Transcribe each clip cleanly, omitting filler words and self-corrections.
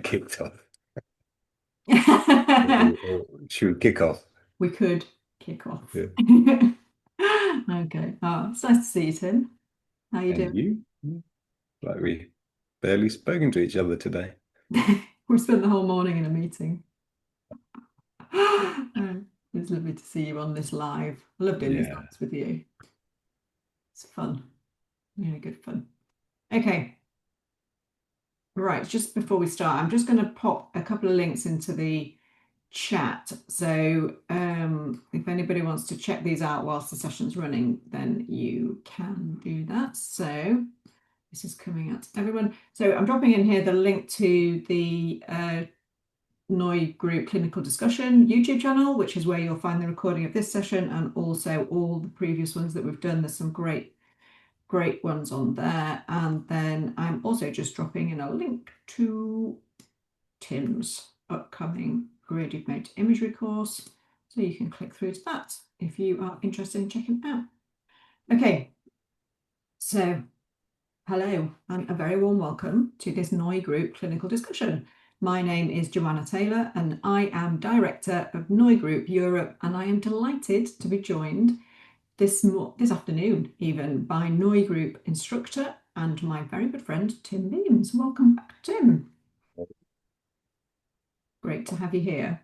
kicked off. We Or should we kick off? could kick off. Yeah. Okay. Oh, it's nice to see you, Tim. How you And doing? you? Like we barely spoken to each other today. We spent the whole morning in a meeting. It's lovely to see you on this live. I love doing these Yeah. lives with you. It's fun. Really good fun. Okay. Right. Just before we start, I'm just going to pop a couple of links into the chat. So if anybody wants to check these out whilst the session's running, then you can do that. So this is coming out to everyone. So I'm dropping in here the link to the NOI Group Clinical Discussion YouTube channel, which is where you'll find the recording of this session and also all the previous ones that we've done. There's some great ones on there. And then I'm also just dropping in a link to Tim's upcoming Graded Motor Imagery course. So you can click through to that if you are interested in checking it out. Okay, so hello and a very warm welcome to this NOI Group clinical discussion. My name is Joanna Taylor and I am Director of NOI Group Europe, and I am delighted to be joined this afternoon even by NOI Group instructor and my very good friend Tim Beames. Welcome back, Tim. Great to have you here.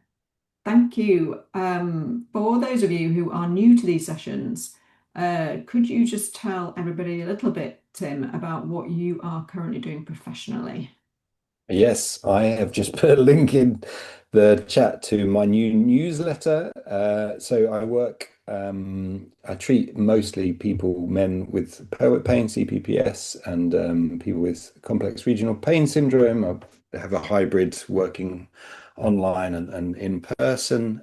Thank you. For those of you who are new to these sessions, could you just tell everybody a little bit, Tim, about what you are currently doing professionally? Yes, I have just put a link in the chat to my new newsletter. So I treat mostly people, men with pelvic pain, CPPS, and people with complex regional pain syndrome. I have a hybrid working online and in person.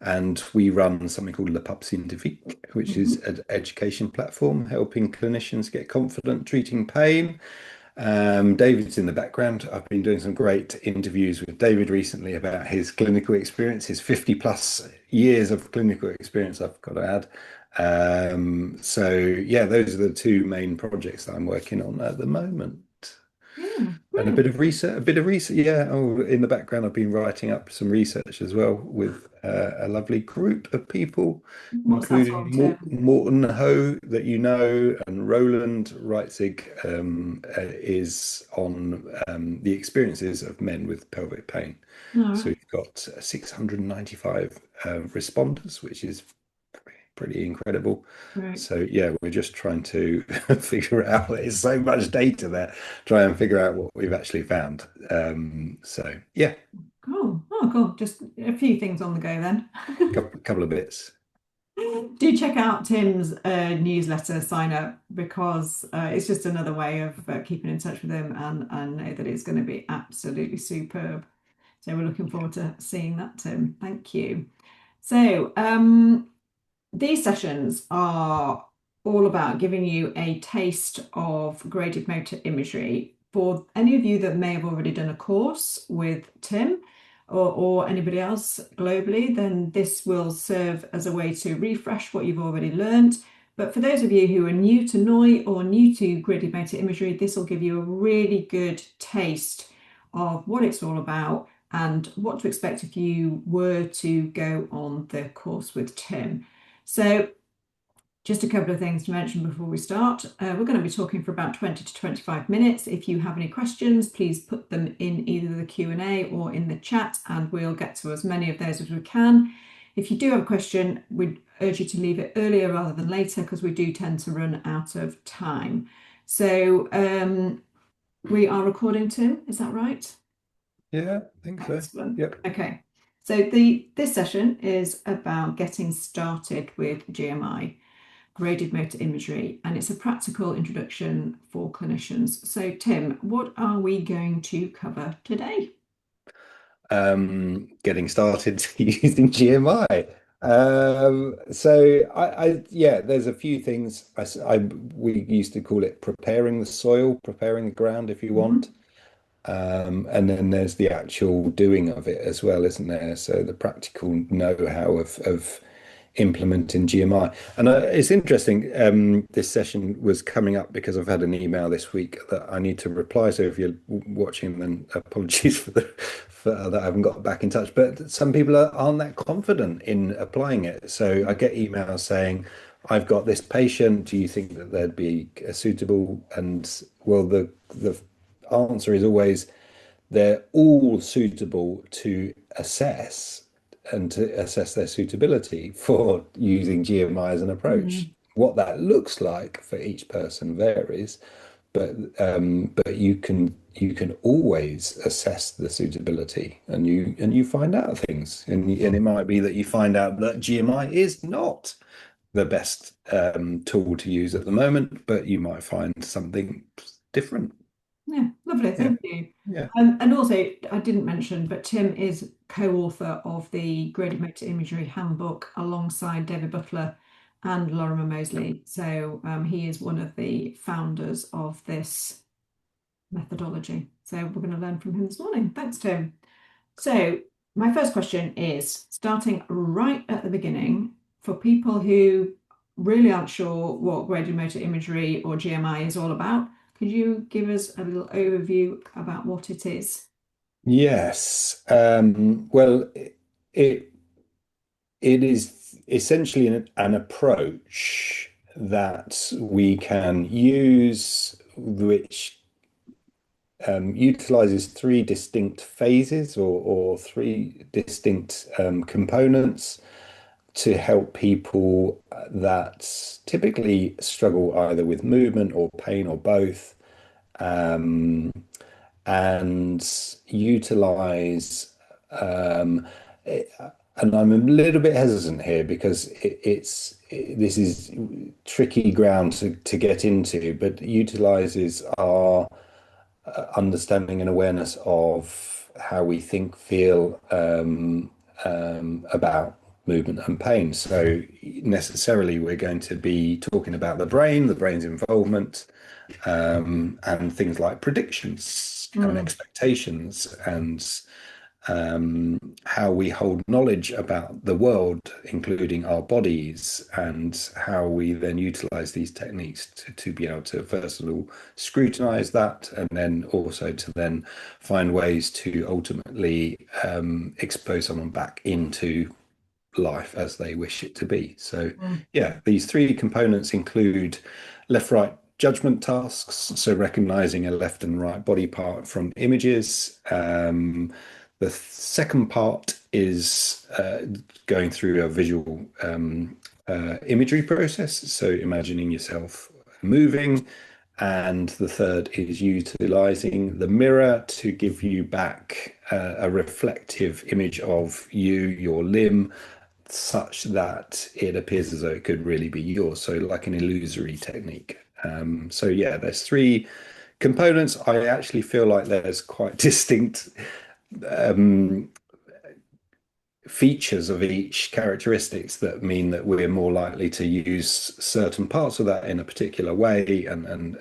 And we run something called Le Scientifique, which is Mhm. an education platform helping clinicians get confident treating pain. David's in the background. I've been doing some great interviews with David recently about his clinical experience, his 50 plus years of clinical experience, I've got to add. So yeah, those are the two main projects that I'm working on at the moment. Yeah, And brilliant. a bit of research. Yeah. Oh, in the background, I've been writing up some research as well with a lovely group of people, What's that including on, Tim? Morton Ho, that you know, and Roland Reitzig is on the experiences of men with pelvic pain. All So right. we've got 695 responders, which is pretty incredible. Great. So yeah, we're just trying to figure out. There's so much data there. Try and figure out what we've actually found. So yeah, Cool. Oh, cool. Just a few things on the go then. couple of bits. Do check out Tim's newsletter sign up because it's just another way of keeping in touch with him, and I know that it's going to be absolutely superb. So we're looking forward to seeing that, Tim. Thank you. So these sessions are all about giving you a taste of graded motor imagery. For any of you that may have already done a course with Tim or anybody else globally, then this will serve as a way to refresh what you've already learned. But for those of you who are new to NOI or new to graded motor imagery, this will give you a really good taste of what it's all about and what to expect if you were to go on the course with Tim. So just a couple of things to mention before we start. We're going to be talking for about 20 to 25 minutes. If you have any questions, please put them in either the Q&A or in the chat, and we'll get to as many of those as we can. If you do have a question, we'd urge you to leave it earlier rather than later because we do tend to run out of time. So we are recording, Tim, is that right? Yeah, I think so. Excellent. Yep. Okay. So this session is about getting started with GMI, graded motor imagery, and it's a practical introduction for clinicians. So Tim, what are we going to cover today? Getting started using GMI. Yeah, there's a few things. We used to call it preparing the soil, preparing the ground, if you want. Mhm. And then there's the actual doing of it as well, isn't there? So the practical know-how of implementing GMI. And it's interesting, this session was coming up because I've had an email this week that I need to reply. So if you're watching, then apologies for that I haven't got back in touch. But some people aren't that confident in applying it. So I get emails saying, I've got this patient. Do you think that they'd be suitable? And well, the answer is always they're all suitable to assess and to assess their suitability for using GMI as an approach. Mm. What that looks like for each person varies, but you can always assess the suitability, and you find out things, and it might be that you find out that GMI is not the best tool to use at the moment, but you might find something different. Yeah, lovely. Yeah, Thank you. yeah. And also, I didn't mention, but Tim is co-author of the Graded Motor Imagery Handbook alongside David Butler and Lorimer Moseley. So he is one of the founders of this methodology. So we're going to learn from him this morning. Thanks, Tim. So my first question is, starting right at the beginning, for people who really aren't sure what graded motor imagery or GMI is all about, could you give us a little overview about what it is? Yes. Well, it it is essentially an approach that we can use, which utilizes three distinct phases or three distinct components to help people that typically struggle either with movement or pain or both, um, and utilize. Um, and I'm a little bit hesitant here because this is tricky ground to get into, but utilizes our understanding and awareness of how we think, feel about movement and pain. So necessarily, we're going to be talking about the brain, the brain's involvement, and things like predictions and Mm, expectations, and how we hold knowledge about the world, including our bodies, and how we then utilize these techniques to be able to, first of all, scrutinize that, and then also to then find ways to ultimately expose someone back into life as they wish it to be. So, mm, yeah, these three components include left right judgment tasks, so recognizing a left and right body part from images. The second part is going through a visual imagery process, so imagining yourself moving. And the third is utilizing the mirror to give you back a reflective image of you, your limb, such that it appears as though it could really be yours. So, like an illusory technique. So, yeah, there's three components. I actually feel like there's quite distinct features of each characteristics that mean that we're more likely to use certain parts of that in a particular way, and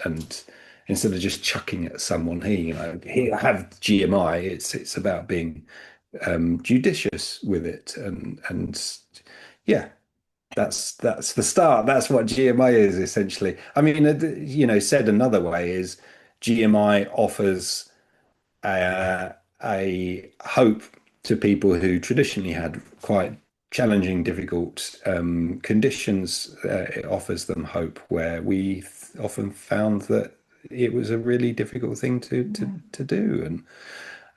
instead of just chucking at someone, here, here, have GMI. It's about being judicious with it, and yeah, that's the start. That's what GMI is essentially. I mean, said another way is GMI offers a hope to people who traditionally had quite challenging, difficult conditions. It offers them hope where we often found that it was a really difficult thing mm, to do,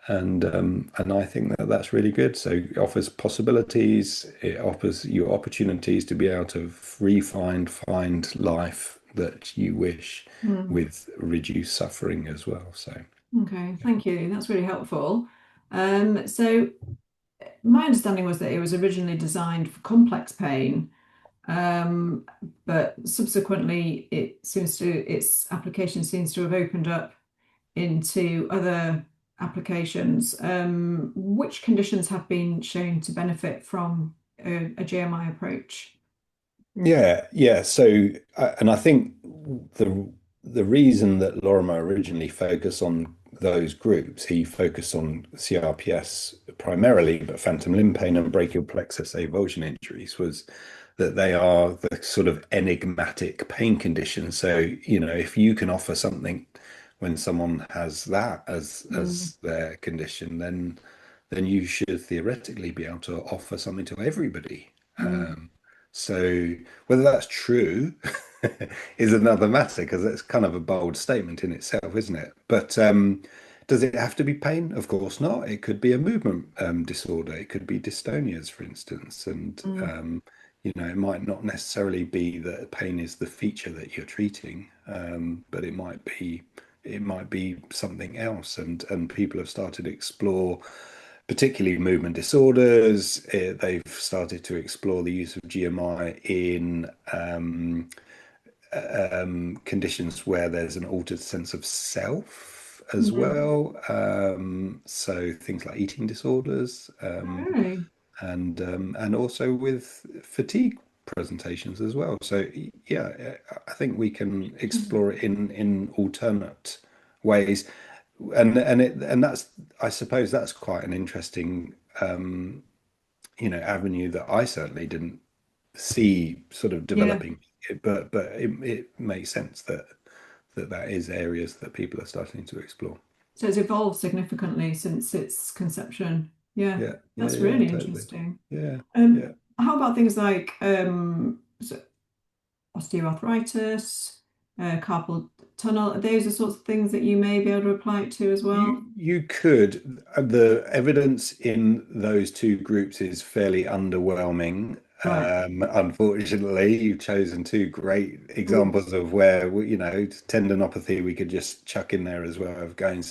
and I think that that's really good. So it offers possibilities. It offers you opportunities to be able to find life that you wish, mm. with reduced suffering as well. So. Okay, thank you. That's really helpful. So my understanding was that it was originally designed for complex pain, um, but subsequently its application seems to have opened up into other applications. Which conditions have been shown to benefit from a GMI approach? Yeah, yeah. So, and I think the reason that Lorimer originally focused on those groups, he focused on CRPS primarily, but phantom limb pain and brachial plexus avulsion injuries was that they are the sort of enigmatic pain condition. So, if you can offer something when someone has that Mm, as their condition, then you should theoretically be able to offer something to everybody. mm, So whether that's true is another matter, because it's kind of a bold statement in itself, isn't it? But does it have to be pain? Of course not. It could be a movement disorder. It could be dystonias, for instance, and mm, it might not necessarily be that pain is the feature that you're treating, but it might be something else, and people have started to explore, particularly movement disorders. They've started to explore the use of GMI in conditions where there's an altered sense of self as mm. well. So things like eating disorders, Oh, and also with fatigue presentations as well. So yeah, I think we can explore it in alternate ways, and that's, I suppose that's quite an interesting avenue that I certainly didn't see sort of yeah. developing, but it makes sense that is areas that people are starting to explore. So it's evolved significantly since its conception. Yeah, Yeah, yeah, that's yeah, really totally. interesting. Yeah, Um, yeah. how about things like osteoarthritis, carpal tunnel? Those are sorts of things that you may be able to apply it to as well. You could. The evidence in those two groups is fairly underwhelming. Right. Unfortunately, you've chosen two great Mm, examples of where, tendinopathy we could just chuck in there as well, of going,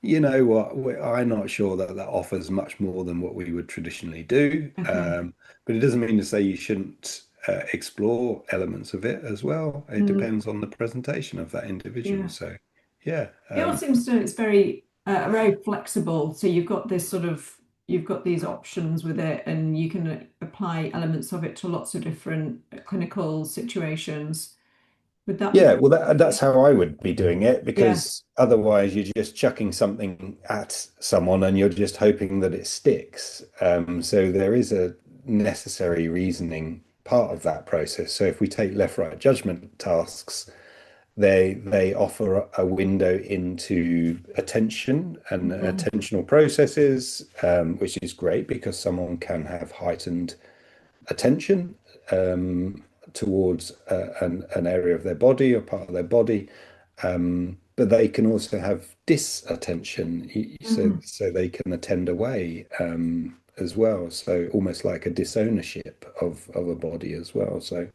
you know what, I'm not sure that that offers much more than what we would traditionally do. okay. But it doesn't mean to say you shouldn't explore elements of it as well. It Mm, depends on the presentation of that individual. yeah. So, yeah. It all seems to it's very flexible. So you've got these options with it, and you can apply elements of it to lots of different clinical situations. Would that be Yeah, fair? well, that's how I would be doing it, Yeah. because otherwise you're just chucking something at someone and you're just hoping that it sticks. So there is a necessary reasoning part of that process. So if we take left-right judgment tasks, they offer a window into attention and Mm, attentional processes, which is great because someone can have heightened attention towards an area of their body or part of their body, but they can also have disattention, so mm, they can attend away as well. So almost like a disownership of a body as well. So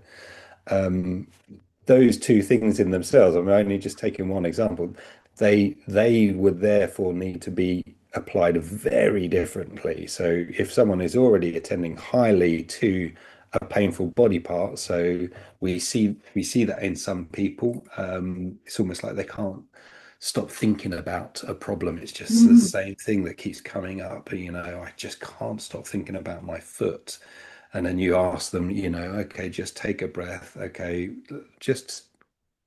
those two things in themselves, I'm only just taking one example, they would therefore need to be applied very differently. So if someone is already attending highly to a painful body part, so we see that in some people, it's almost like they can't stop thinking about a problem. It's just the mm. same thing that keeps coming up. I just can't stop thinking about my foot. And then you ask them, okay, just take a breath. Okay, just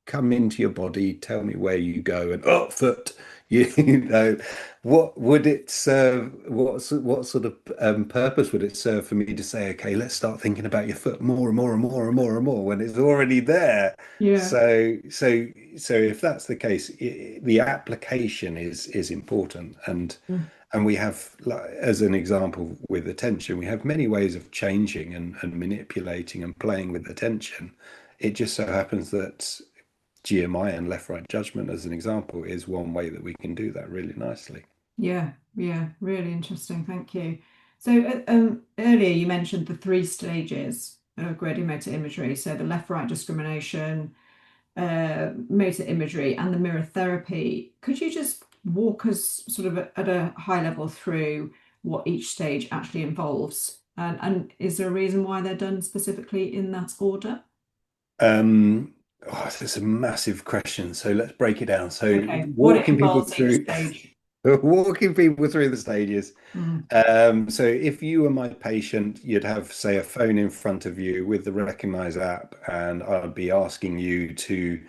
come into your body, tell me where you go, and oh, foot. You know, what would it serve? What sort of purpose would it serve for me to say, okay, let's start thinking about your foot more and more and more and more and more when it's already there? Yeah. So if that's the case, the application is important, Mm. and we have, like, as an example with attention, we have many ways of changing and manipulating and playing with attention. It just so happens that GMI and left-right judgment, as an example, is one way that we can do that really nicely. Yeah. Yeah. Really interesting. Thank you. So earlier you mentioned the three stages of graded motor imagery. So the left-right discrimination, motor imagery, and the mirror therapy. Could you just walk us sort of at a high level through what each stage actually involves? And is there a reason why they're done specifically in that order? Um, that's a massive question. So let's break it down. So Okay, what it walking people involves each through, stage. walking people through the stages. Mm, So if you were my patient, you'd have, say, a phone in front of you with the Recognize app, and I'd be asking you to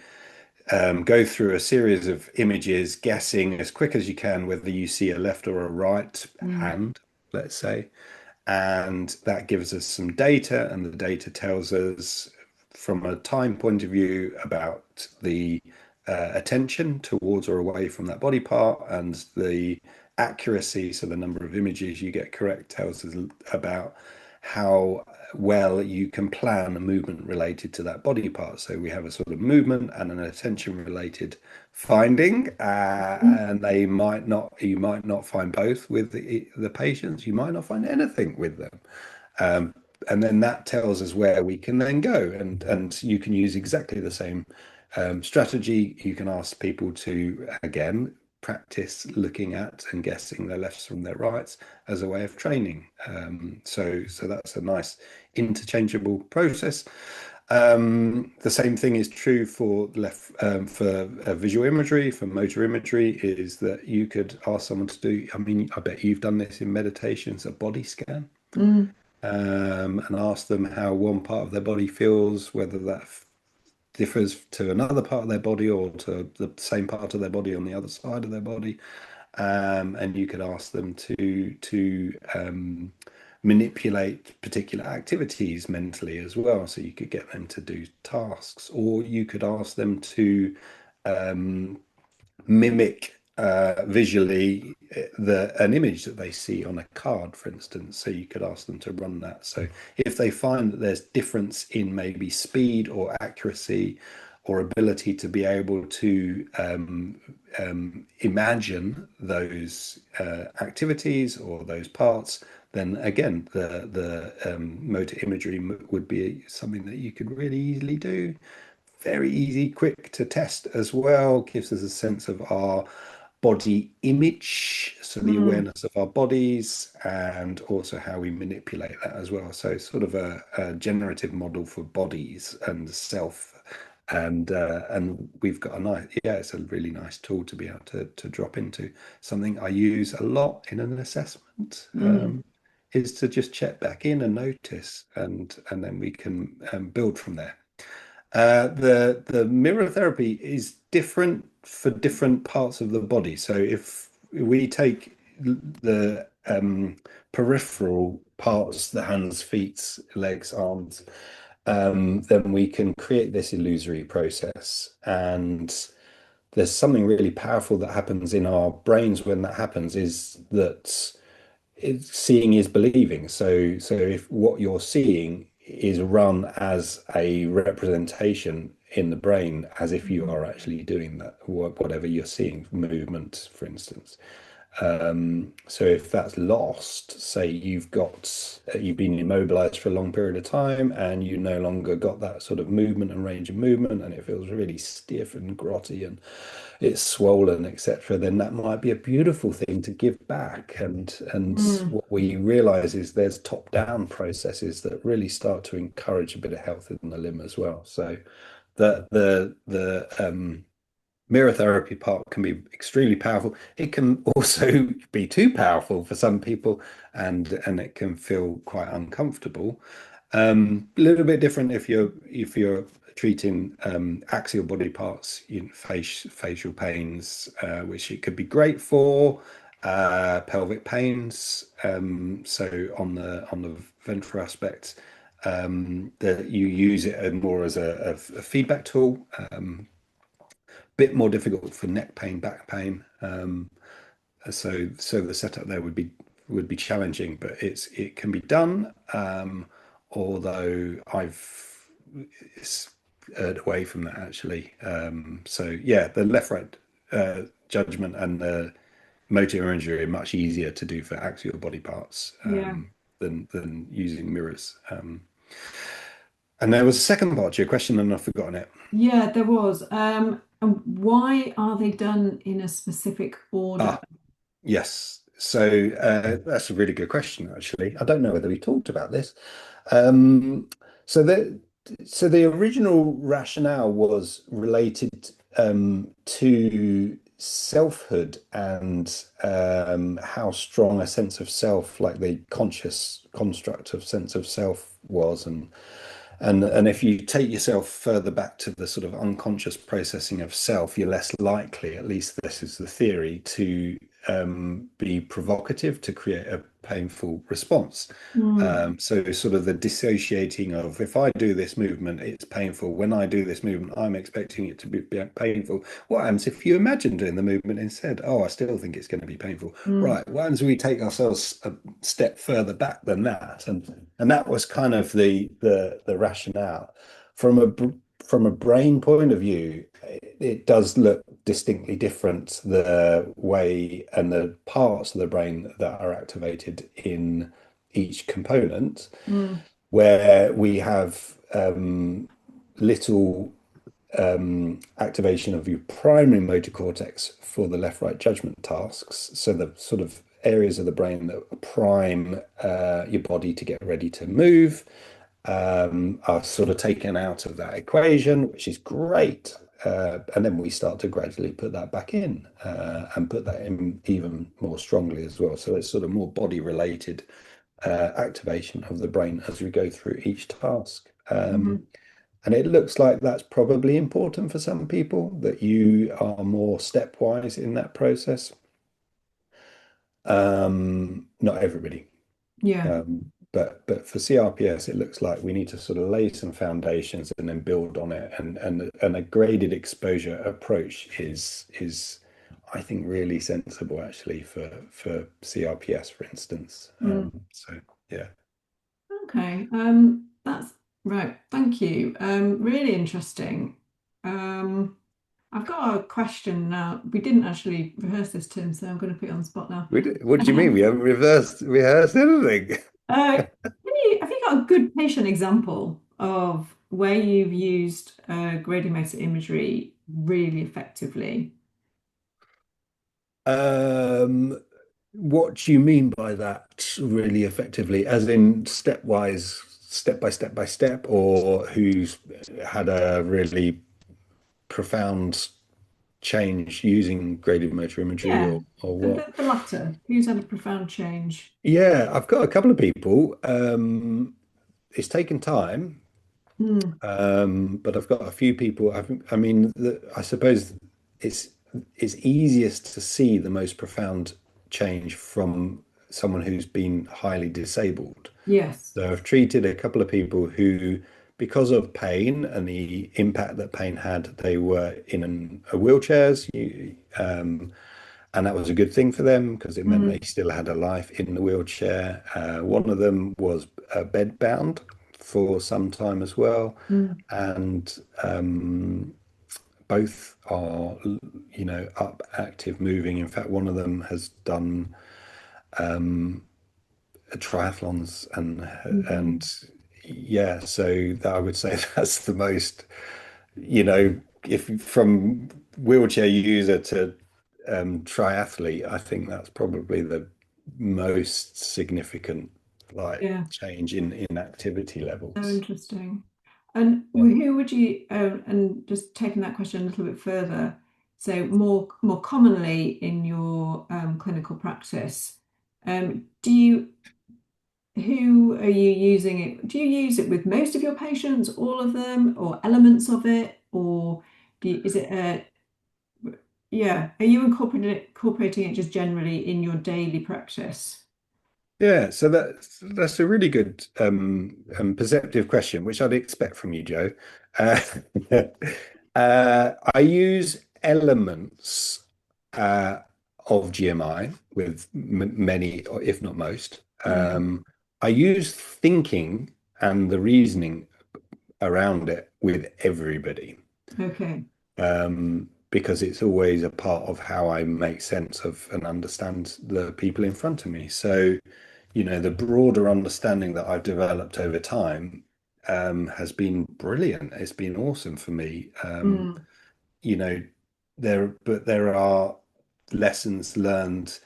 go through a series of images, guessing as quick as you can whether you see a left or a right mm, hand, let's say. And that gives us some data, and the data tells us from a time point of view about the attention towards or away from that body part, and the accuracy, so the number of images you get correct, tells us about how well you can plan a movement related to that body part. So we have a sort of movement and an attention related finding, and you might not find both with the patients, you might not find anything with them. Um, and then that tells us where we can then go, and you can use exactly the same strategy. You can ask people to, again, practice looking at and guessing their lefts from their rights as a way of training. So that's a nice interchangeable process. The same thing is true for visual imagery, for motor imagery, is that you could ask someone to do, I mean, I bet you've done this in meditations, a body scan, Mm. and ask them how one part of their body feels, whether that differs to another part of their body or to the same part of their body on the other side of their body. And you could ask them to manipulate particular activities mentally as well. So you could get them to do tasks, or you could ask them to um, mimic visually an image that they see on a card, for instance. So you could ask them to run that. So if they find that there's difference in maybe speed or accuracy or ability to be able to imagine those activities or those parts, then again, the motor imagery would be something that you could really easily do. Very easy, quick to test as well, gives us a sense of our body image, so the Mm. awareness of our bodies, and also how we manipulate that as well. So sort of a generative model for bodies and self. And we've got a nice, yeah, it's a really nice tool to be able to drop into. Something I use a lot in an assessment Mm. is to just check back in and notice, and then we can build from there. The mirror therapy is different for different parts of the body. So if we take the peripheral parts, the hands, feet, legs, arms, then we can create this illusory process. And there's something really powerful that happens in our brains when that happens, is that seeing is believing. So if what you're seeing is run as a representation in the brain, as if you are actually doing that, whatever you're seeing, movement, for instance. So if that's lost, say you've been immobilized for a long period of time and you no longer got that sort of movement and range of movement, and it feels really stiff and grotty and it's swollen, etc., then that might be a beautiful thing to give back. And Mm. what we realize is there's top-down processes that really start to encourage a bit of health in the limb as well. So the mirror therapy part can be extremely powerful. It can also be too powerful for some people, and it can feel quite uncomfortable. A little bit different if you're treating axial body parts, facial pains, which it could be great for. Pelvic pains. So on the ventral aspects, that you use it more as a feedback tool. Bit more difficult for neck pain, back pain. So the setup there would be challenging, but it can be done. Although I've erred away from that actually. So yeah, the left-right judgment and the motor imagery are much easier to do for axial body parts Yeah. than using mirrors. And there was a second part to your question, and I've forgotten it. Yeah, there was. And why are they done in a specific order? Ah, yes. So that's a really good question, actually. I don't know whether we talked about this. Um, so the original rationale was related to selfhood and how strong a sense of self, like the conscious construct of sense of self was, and if you take yourself further back to the sort of unconscious processing of self, you're less likely, at least this is the theory, to be provocative, to create painful response. Mm, So sort of the dissociating of if I do this movement, it's painful. When I do this movement, I'm expecting it to be painful. What happens if you imagine doing the movement instead? Oh, I still think it's going to be painful. mm, Right. What happens if we take ourselves a step further back than that? And that was kind of the rationale. From a brain point of view, it does look distinctly different, the way and the parts of the brain that are activated in each component, mm, where we have little activation of your primary motor cortex for the left-right judgment tasks. So the sort of areas of the brain that prime your body to get ready to move are sort of taken out of that equation, which is great. And then we start to gradually put that back in and put that in even more strongly as well. So it's sort of more body related activation of the brain as we go through each task. mhm. And it looks like that's probably important for some people, that you are more stepwise in that process. Not everybody. Yeah. But for CRPS, it looks like we need to sort of lay some foundations and then build on it. And a graded exposure approach is I think really sensible actually for CRPS, for instance. Mm. So yeah. Okay. That's right. Thank you. Really interesting. Um, I've got a question now. We didn't actually rehearse this, Tim, so I'm going to put you on the spot now. What do you mean? We haven't rehearsed anything? Have you got a good patient example of where you've used graded motor imagery really effectively? Um, what do you mean by that really effectively? As in stepwise, step by step by step, or who's had a really profound change using graded motor imagery Yeah, or the, what? the, the latter. Who's had a profound change? Yeah, I've got a couple of people. It's taken time, Hmm. but I've got a few people. I mean, I suppose it's it's easiest to see the most profound change from someone who's been highly disabled. Yes. So I've treated a couple of people who, because of pain and the impact that pain had, they were in a wheelchairs, and that was a good thing for them because it meant they Mm, still had a life in the wheelchair. One of them was bedbound for some time as well, mm, and both are, up, active, moving. In fact, one of them has done triathlons and mhm. yeah, so that I would say that's the most, if from wheelchair user to triathlete, I think that's probably the most significant like Yeah, change in activity so levels. interesting. And Yeah. who would you, and just taking that question a little bit further, so more commonly in your clinical practice, do you who are you using it? Do you use it with most of your patients, all of them, or elements of it, or is it yeah? Are you incorporating it just generally in your daily practice? Yeah, so that's a really good perceptive question, which I'd expect from you, Joe. Uh, I use elements uh, of GMI with m many, or if not most. Yeah. I use thinking and the reasoning around it with everybody Okay. because it's always a part of how I make sense of and understand the people in front of me. So, the broader understanding that I've developed over time has been brilliant. It's been awesome for me. Mm, You know, there are lessons learned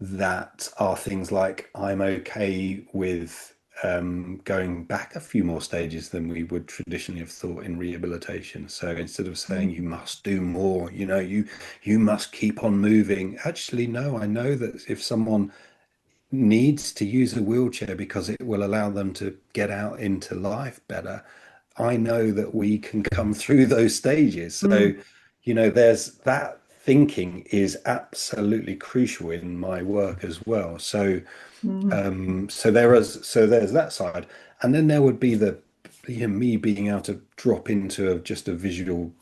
that are things like I'm okay with going back a few more stages than we would traditionally have thought in rehabilitation. So instead of saying you mm, must do more, you must keep on moving. Actually, no, I know that if someone needs to use a wheelchair because it will allow them to get out into life better, I know that we can come through those stages. So, mm, there's that thinking is absolutely crucial in my work as well. So Mm, so there's that side, and then there would be the me being able to drop into just a visual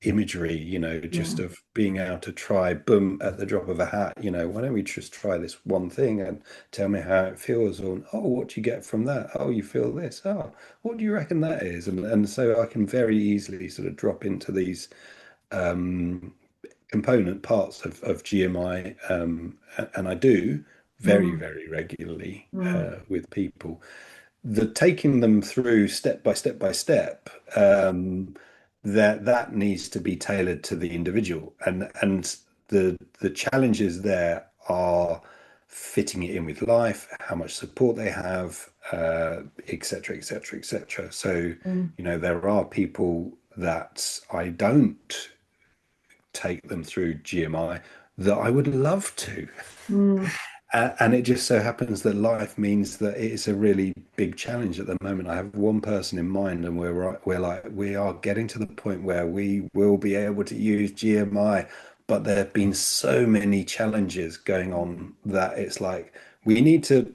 imagery, yeah. just of being able to try, boom, at the drop of a hat, why don't we just try this one thing and tell me how it feels? Or, oh, what do you get from that? Oh, you feel this. Oh, what do you reckon that is? And so I can very easily sort of drop into these um, component parts of GMI, and I do very, Mm, very regularly mm, with people. The taking them through step by step by step, that needs to be tailored to the individual, and the challenges there are fitting it in with life, how much support they have, etc., etc., etc. So, mm, there are people that I don't take them through GMI that I would love to. mm, And it just so happens that life means that it's a really big challenge at the moment. I have one person in mind, and we are getting to the point where we will be able to use GMI, but there have been so many challenges going on that it's like we need to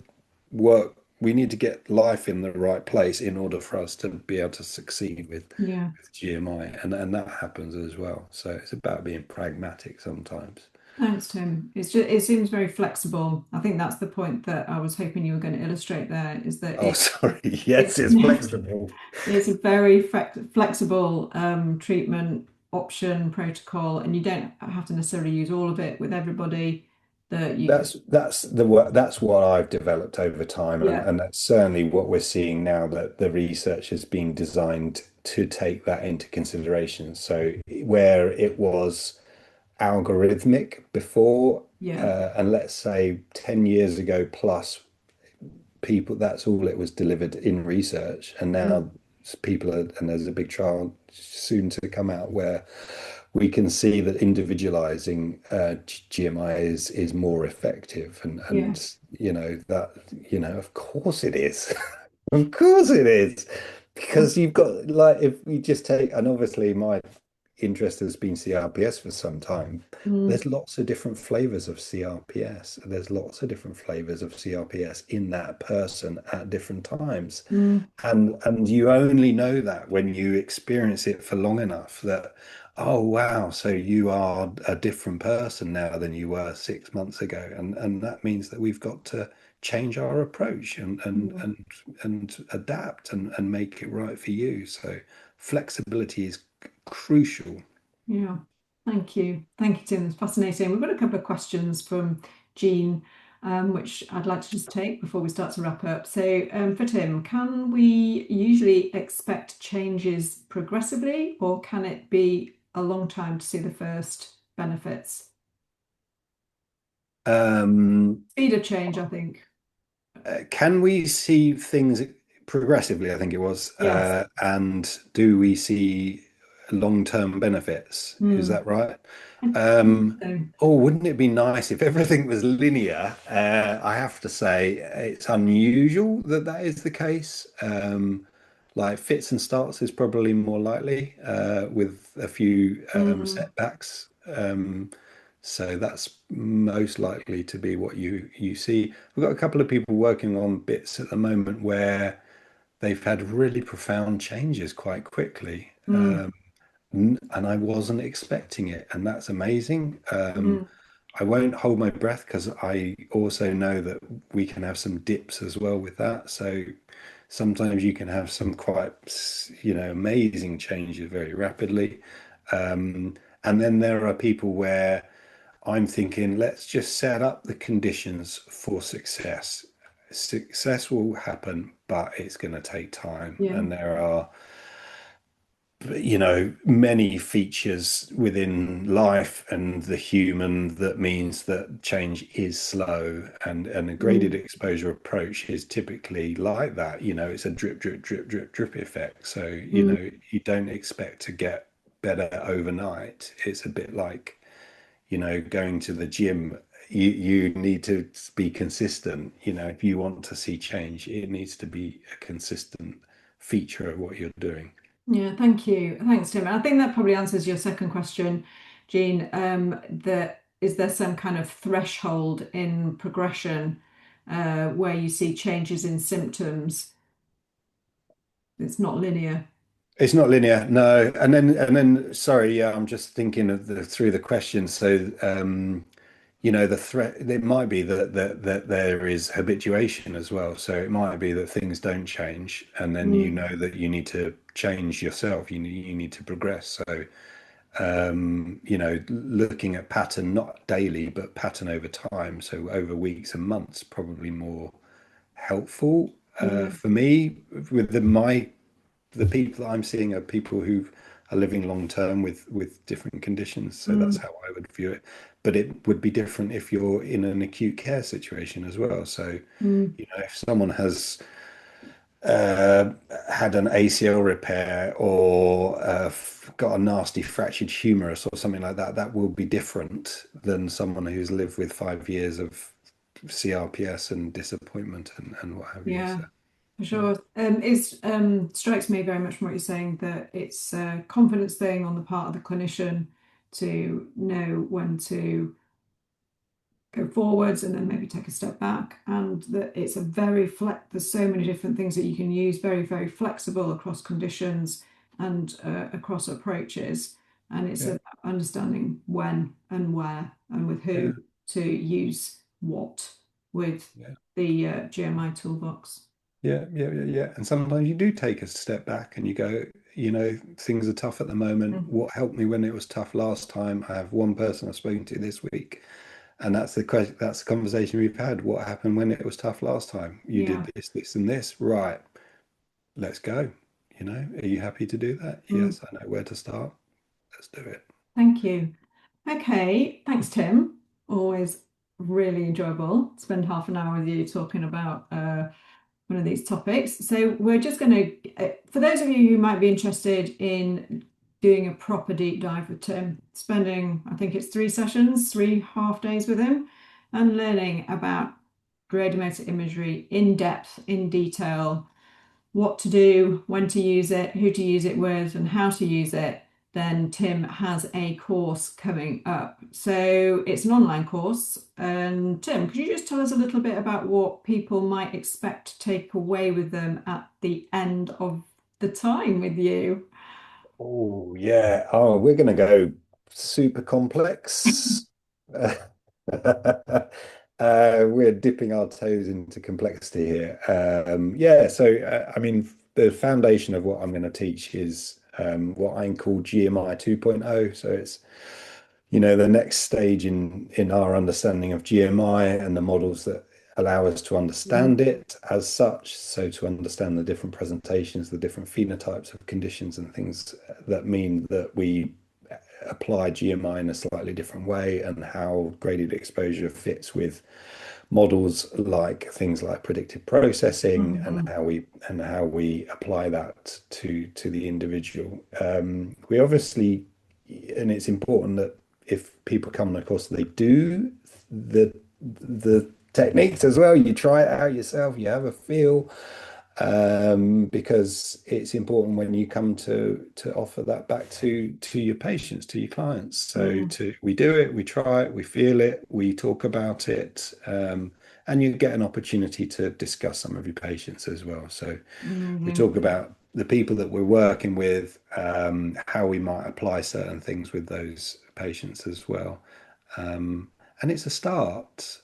we need to get life in the right place in order for us to be able to succeed yeah. with GMI, and that happens as well. So it's about being pragmatic sometimes. Thanks, Tim. It seems very flexible. I think that's the point that I was hoping you were going to illustrate there, is that Oh, sorry. Yes, it's it's flexible. it's a very flexible treatment option protocol, and you don't have to necessarily use all of it with everybody. That you, That's what I've developed over time, and yeah, that's certainly what we're seeing now, that the research is being designed to take that into consideration. So where it was algorithmic before, yeah, and let's say 10 years ago plus, people, that's all it was delivered in research, and mm, now people are, and there's a big trial soon to come out where we can see that individualizing GMI is more effective, yeah, and that, of course it is. Of course it is. Because you've got, like, if we just take, and obviously my interest has been CRPS for some time. mm, There's lots of different flavors of CRPS. There's lots of different flavors of CRPS in that person at different times. mm, And you only know that when you experience it for long enough, that, oh wow, so you are a different person now than you were 6 months ago. And that means that we've got to change our approach yeah, and adapt and make it right for you. So flexibility is crucial. yeah. Thank you, Tim. It's fascinating. We've got a couple of questions from Jean, which I'd like to just take before we start to wrap up. So, for Tim, can we usually expect changes progressively, or can it be a long time to see the first benefits? Um, Speed of change, I think. can we see things progressively? I think it was. Yes. And do we see long-term benefits? Is Hmm. that right? I think Um, so. oh, wouldn't it be nice if everything was linear? I have to say it's unusual that that is the case. Like fits and starts is probably more likely, with a few Hmm. setbacks. So that's most likely to be what you see. We've got a couple of people working on bits at the moment where they've had really profound changes quite quickly. Hmm. And I wasn't expecting it, and that's amazing. Hmm. I won't hold my breath because I also know that we can have some dips as well with that. So sometimes you can have some quite, amazing changes very rapidly. And then there are people where I'm thinking, let's just set up the conditions for success. Success will happen, but it's going to take time. Yeah. And there are, many features within life and the human that means that change is slow, and a graded Hmm. exposure approach is typically like that. It's a drip, drip, drip, drip, drip effect. So, Hmm. you don't expect to get better overnight. It's a bit like, going to the gym. You need to be consistent. If you want to see change, it needs to be a consistent feature of what you're doing. Yeah, thank you. Thanks, Tim. And I think that probably answers your second question, Jean, that is there some kind of threshold in progression where you see changes in symptoms? It's not linear. It's not linear, no. Sorry, yeah, I'm just thinking of through the question. So, the threat, it might be that there is habituation as well. So it might be that things don't change, and then you Mm, know that you need to change yourself. You need to progress. So, looking at pattern, not daily, but pattern over time. So over weeks and months, probably more helpful yeah. for me with the people that I'm seeing are people who are living long term with different conditions. So that's Mm, how I would view it. But it would be different if you're in an acute care situation as well. So, mm, if someone has uh, had an ACL repair or got a nasty fractured humerus or something like that, that will be different than someone who's lived with 5 years of CRPS and disappointment and what have you. yeah, So, for yeah, sure. It strikes me very much from what you're saying that it's a confidence thing on the part of the clinician to know when to go forwards and then maybe take a step back, and that it's a very there's so many different things that you can use, very, very flexible across conditions and across approaches. And it's yeah, about understanding when and where and with yeah, who to use what with yeah. the GMI toolbox. Yeah, yeah, yeah, yeah. And sometimes you do take a step back and you go, things are tough at the moment. Mm. What helped me when it was tough last time? I have one person I've spoken to this week, and that's the question, that's the conversation we've had. What happened when it was tough last time? You did Yeah. this, this, and this. Right, let's go. Are you happy to do that? Mm. Yes, I know where to start. Let's do it. Thank you. Okay, thanks, Tim. Always really enjoyable. Spend half an hour with you talking about one of these topics. So we're just going to, for those of you who might be interested in doing a proper deep dive with Tim, spending, I think it's 3 sessions, 3 half days with him, and learning about graded motor imagery in depth, in detail, what to do, when to use it, who to use it with, and how to use it, then Tim has a course coming up. So it's an online course. And Tim, could you just tell us a little bit about what people might expect to take away with them at the end of the time with you? Oh, yeah. Oh, we're going to go super complex. We're dipping our toes into complexity here. Yeah, so I mean, the foundation of what I'm going to teach is what I call GMI 2.0. So it's, the next stage in our understanding of GMI and the models that allow us to Mm, understand it as such. So to understand the different presentations, the different phenotypes of conditions and things that mean that we apply GMI in a slightly different way, and how graded exposure fits with models like things like predictive processing, and mhm, how we apply that to the individual. We obviously, and it's important that if people come on a course, they do the techniques as well. You try it out yourself, you have a feel, because it's important when you come to offer that back to your patients, to your clients. So mm, we do it, we try it, we feel it, we talk about it, and you get an opportunity to discuss some of your patients as well. So we amazing. talk about the people that we're working with, how we might apply certain things with those patients as well. And it's a start.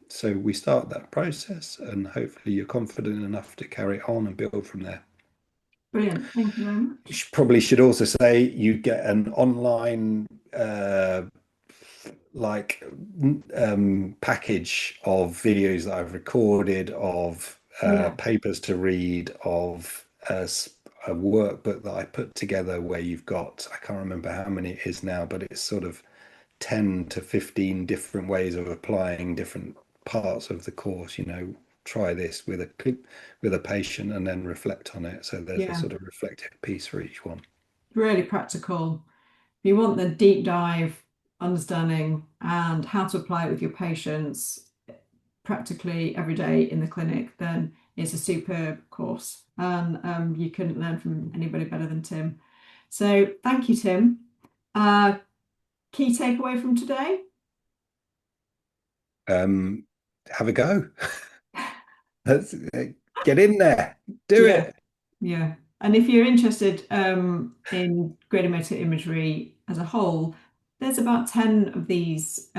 So we start that process, and hopefully you're confident enough to carry it on and build from there. Brilliant. Thank you very much. Probably should also say you get an online like package of videos that I've recorded, of Yeah. papers to read, of a workbook that I put together where you've got, I can't remember how many it is now, but it's sort of 10 to 15 different ways of applying different parts of the course. Try this with a patient and then reflect on it. So there's a Yeah. sort of reflective piece for each one. Really practical. If you want the deep dive understanding and how to apply it with your patients practically every day in the clinic, then it's a superb course. And you couldn't learn from anybody better than Tim. So thank you, Tim. Uh, key takeaway from today? Um, have a go. Let's get in there. Do Yeah, it. yeah. And if you're interested in graded motor imagery as a whole, there's about 10 of these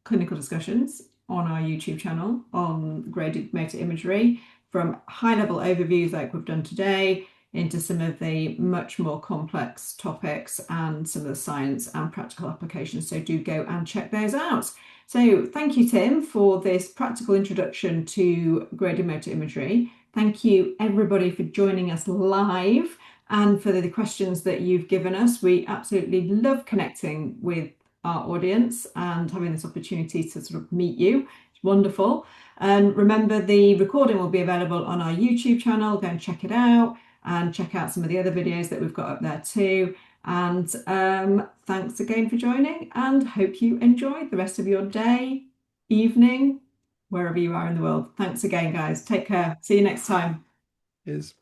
clinical discussions on our YouTube channel on graded motor imagery, from high-level overviews like we've done today into some of the much more complex topics and some of the science and practical applications. So do go and check those out. So thank you, Tim, for this practical introduction to graded motor imagery. Thank you, everybody, for joining us live and for the questions that you've given us. We absolutely love connecting with our audience and having this opportunity to sort of meet you. It's wonderful. And remember, the recording will be available on our YouTube channel. Go and check it out and check out some of the other videos that we've got up there too. And thanks again for joining, and hope you enjoy the rest of your day, evening, wherever you are in the world. Thanks again, guys. Take care. See you next time. Is